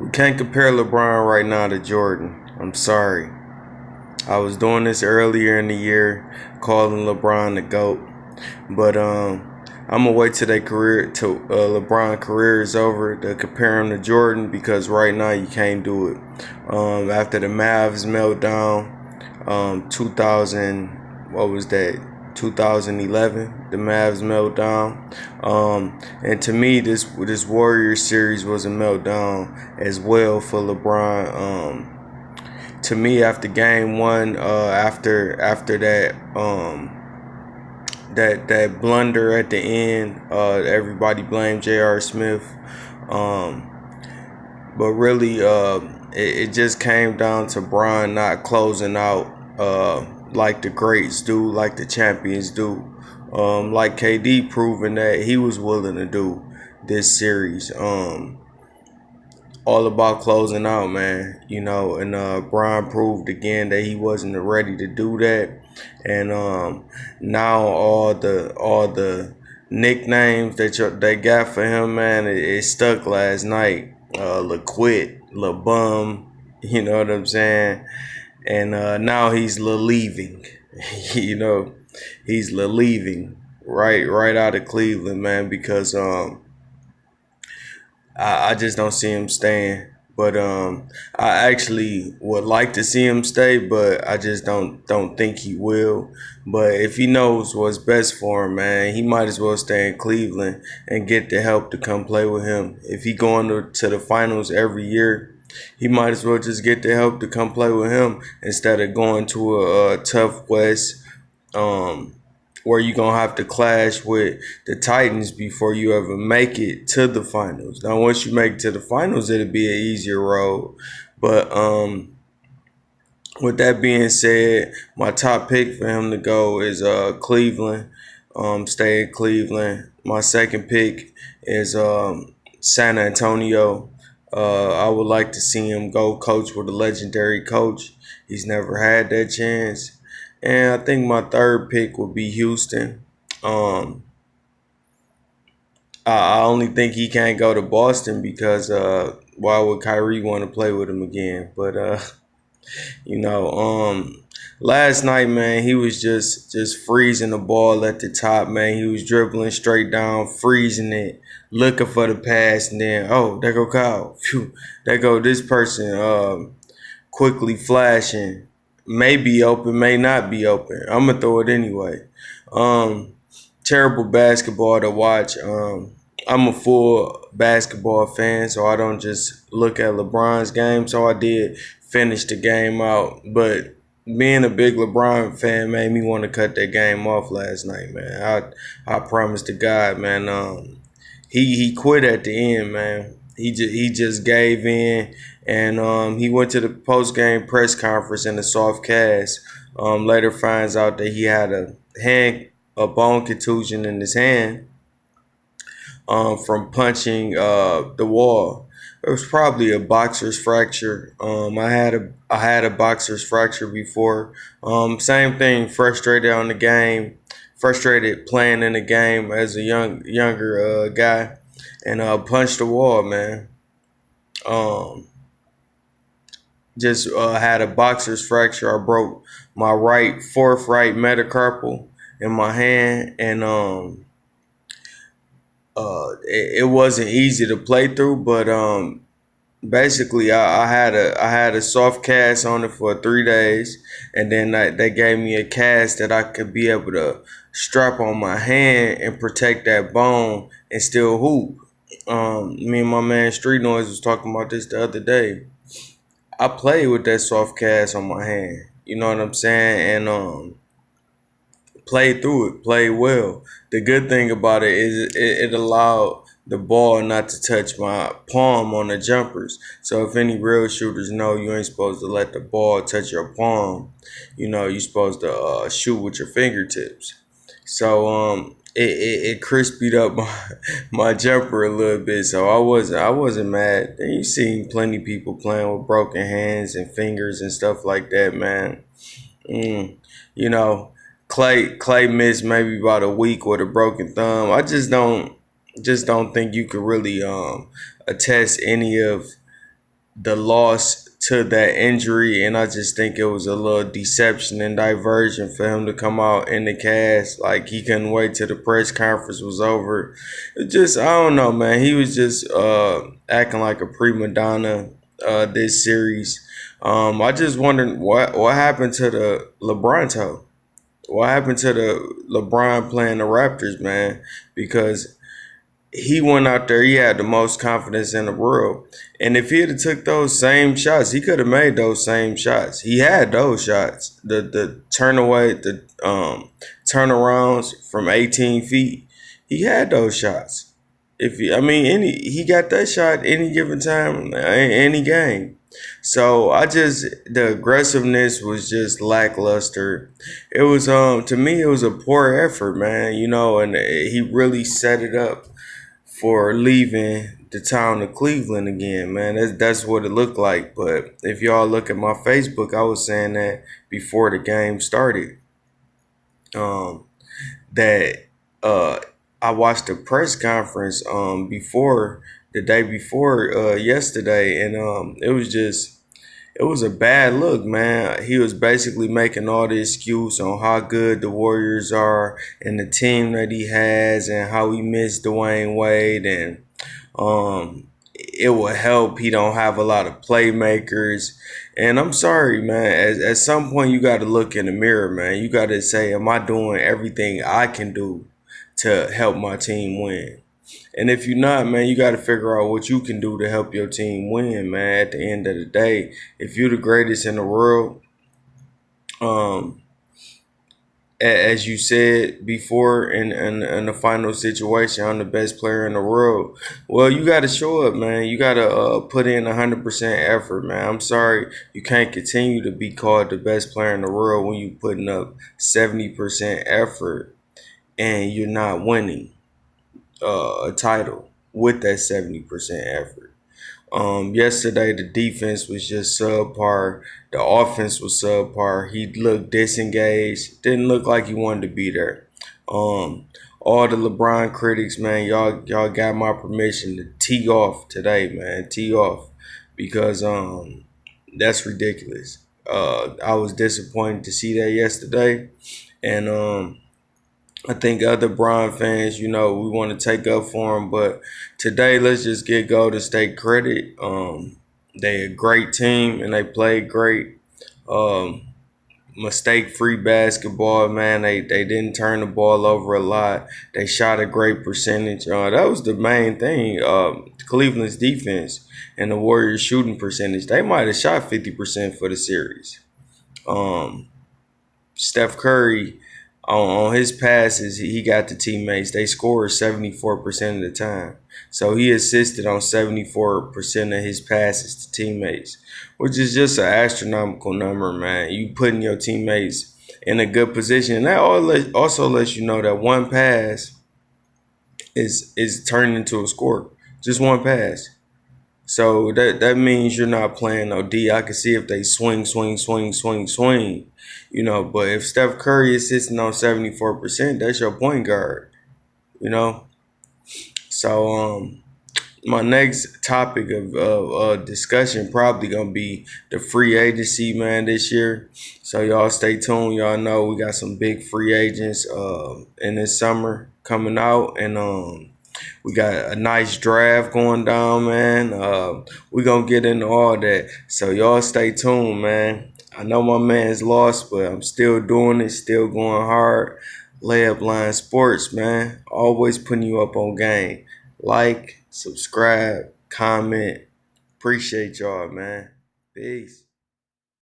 We can't compare LeBron right now to Jordan. I'm sorry. I was doing this earlier in the year, calling LeBron the GOAT, but I'm gonna wait till LeBron career is over to compare him to Jordan because right now you can't do it. After the Mavs meltdown, 2000, what was that? 2011, the Mavs meltdown, and to me, this Warriors series was a meltdown as well for LeBron. To me, after Game One, after that blunder at the end, everybody blamed J.R. Smith, um, but really, it just came down to Bron not closing out like the greats do, like the champions do, like KD proving that he was willing to do this series. All about closing out, man. And Bron proved again that he wasn't ready to do that. And now all the nicknames that they got for him, man, it stuck last night. LaQuit, LaBum, you know what I'm saying? And now he's leaving. you know, he's leaving right out of Cleveland, man, because I just don't see him staying. But I actually would like to see him stay, but I just don't think he will. But if he knows what's best for him, man, he might as well stay in Cleveland and get the help to come play with him. If he going to the finals every year, he might as well just get the help to come play with him instead of going to a tough West. Um, where you're gonna have to clash with the Titans before you ever make it to the finals. Now, once you make it to the finals, it'll be an easier road. But with that being said, my top pick for him to go is Cleveland. Stay in Cleveland. My second pick is San Antonio. I would like to see him go coach with a legendary coach. He's never had that chance. And I think my third pick would be Houston. Um, I only think he can't go to Boston because why would Kyrie want to play with him again? But you know, last night, man, he was just freezing the ball at the top, man. He was dribbling straight down, freezing it, looking for the pass, and then there go Kyle. Phew, there go this person. Quickly flashing. May be open, may not be open. I'm gonna throw it anyway. Um, Terrible basketball to watch. I'm a full basketball fan, so I don't just look at LeBron's game. So I did finish the game out, but being a big LeBron fan made me want to cut that game off last night, man. I promise to God, man. He quit at the end, man. He just gave in, and he went to the post game press conference in a soft cast. Later finds out that he had a bone contusion in his hand from punching the wall. It was probably a boxer's fracture. I had a boxer's fracture before. Same thing. Frustrated on the game, frustrated playing in the game as a younger guy, and punched the wall, man. Um, just had a boxer's fracture. I broke my fourth right metacarpal in my hand, and it wasn't easy to play through, but basically I had a soft cast on it for 3 days, and then they gave me a cast that I could be able to strap on my hand and protect that bone and still hoop. Me and my man Street Noise was talking about this the other day. I played with that soft cast on my hand. You know what I'm saying? And played through it, played well. The good thing about it is it allowed the ball not to touch my palm on the jumpers. So if any real shooters know, you ain't supposed to let the ball touch your palm. You're supposed to shoot with your fingertips. So it crispied up my jumper a little bit. So I wasn't mad. And you seen plenty of people playing with broken hands and fingers and stuff like that, man. Mm, you know, Clay missed maybe about a week with a broken thumb. I just don't think you could really attest any of the loss to that injury, and I just think it was a little deception and diversion for him to come out in the cast. Like he couldn't wait till the press conference was over. It just I don't know, man. He was just acting like a prima donna this series. I just wondered what happened to the LeBron toe. What happened to the LeBron playing the Raptors, man? Because he went out there, he had the most confidence in the world. And if he had took those same shots, he could have made those same shots. He had those shots. The turnarounds from 18 feet. He had those shots. If he, I mean he got that shot any given time, any game. So the aggressiveness was just lackluster. It was to me it was a poor effort, man, and he really set it up for leaving the town of Cleveland again, man. That's what it looked like. But if y'all look at my Facebook, I was saying that before the game started. Um, that I watched the press conference before the day before yesterday, and it was a bad look, man. He was basically making all the excuse on how good the Warriors are and the team that he has and how he missed Dwayne Wade, and it will help. He don't have a lot of playmakers. And I'm sorry, man. At some point, you got to look in the mirror, man. You got to say, am I doing everything I can do to help my team win? And if you're not, man, you got to figure out what you can do to help your team win, man. At the end of the day, if you're the greatest in the world, um, as you said before in the final situation, I'm the best player in the world. Well, you got to show up, man. You got to put in 100% effort, man. I'm sorry you can't continue to be called the best player in the world when you putting up 70% effort and you're not winning a title with that 70% effort. Yesterday the defense was just subpar. The offense was subpar. He looked disengaged. Didn't look like he wanted to be there. All the LeBron critics, man, y'all got my permission to tee off today, man. Tee off because that's ridiculous. I was disappointed to see that yesterday, and I think other Bron fans, we want to take up for him, but today let's just get Golden State credit. They a great team and they played great. Um, Mistake-free basketball, man. They didn't turn the ball over a lot. They shot a great percentage. That was the main thing. Cleveland's defense and the Warriors shooting percentage. They might have shot 50% for the series. Um, Steph Curry on his passes, he got the teammates. They scored 74% of the time. So he assisted on 74% of his passes to teammates, which is just an astronomical number, man. You putting your teammates in a good position. And that also lets you know that one pass is turning into a score. Just one pass. So that means you're not playing no D. I can see if they swing, swing, swing, swing, swing, But if Steph Curry is sitting on 74%, that's your point guard, you know. So my next topic of discussion probably gonna be the free agency, man, this year. So y'all stay tuned. Y'all know we got some big free agents in this summer coming out, and we got a nice draft going down, man. We gonna get into all that. So y'all stay tuned, man. I know my man's lost, but I'm still doing it, still going hard. Layup Line Sports, man. Always putting you up on game. Like, subscribe, comment. Appreciate y'all, man. Peace.